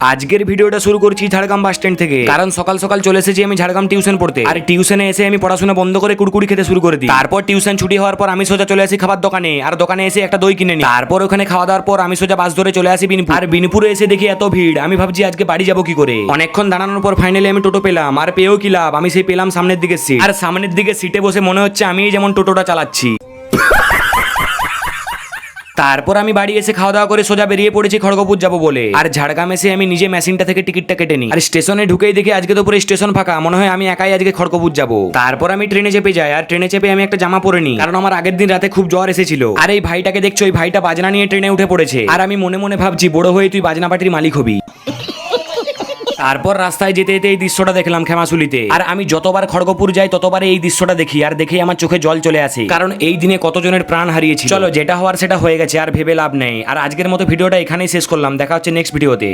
আজকের ভিডিওটা শুরু করছি ঝাড়গ্রাম বাস স্ট্যান্ড থেকে, কারণ সকাল সকাল চলে এসেছি আমি ঝাড়গ্রাম টিউশন পড়তে। আর টিউশনে এসে আমি পড়াশোনা বন্ধ করে কুড়কুড়ি খেতে শুরু করে দিই। তারপর টিউশন ছুটি হওয়ার পর আমি সোজা চলে আসি খাবার দোকানে, আর দোকানে এসে একটা দই কিনে নিই। তারপর ওখানে খাওয়া দাওয়ার পর আমি সোজা বাস ধরে চলে আসি বিনপুর। আর বিনপুরে এসে দেখি এত ভিড়, আমি ভাবছি আজকে বাড়ি যাবো কি করে। অনেকক্ষণ দাঁড়ানোর পর ফাইনালি আমি টোটো পেলাম, আর পেয়েও কি লাভ, আমি সেই পেলাম সামনের দিকে সিট। আর সামনের দিকে সিটে বসে মনে হচ্ছে আমি যেমন টোটোটা চালাচ্ছি। তারপর আমি বাড়ি এসে খাওয়া দাওয়া করে সোজা বেরিয়ে পড়েছি খড়গপুর যাবো বলে। আর ঝাড়গ্রাম এসে আমি নিজে মেশিনটা থেকে টিকিটটা কেটে নিই। আর স্টেশনে ঢুকেই দেখি আজকে তো পুরো স্টেশন ফাঁকা, মনে হয় আমি একাই আজকে খড়গপুর যাবো। তারপর আমি ট্রেনে চেপে যাই, আর ট্রেনে চেপে আমি একটা জামা পরে নিই, কারণ আমার আগের দিন রাতে খুব জ্বর এসেছিল। আর এই ভাইটাকে দেখছো, এই ভাইটা বাজনা নিয়ে ট্রেনে উঠে পড়েছে। আর আমি মনে মনে ভাবছি বড় হয়ে তুই বাজনা পার্টির মালিক হবি। তারপর রাস্তায় যেতে যেতে এই দৃশ্যটা দেখলাম খেমাশুলিতে। আর আমি যতবার খড়গপুর যাই ততবার এই দৃশ্যটা দেখি, আর দেখেই আমার চোখে জল চলে আসে, কারণ এই দিনে কতজনের প্রাণ হারিয়েছি। চলো, যেটা হওয়ার সেটা হয়ে গেছে, আর ভেবে লাভ নেই। আর আজকের মতো ভিডিওটা এখানেই শেষ করলাম, দেখা হচ্ছে নেক্সট ভিডিওতে।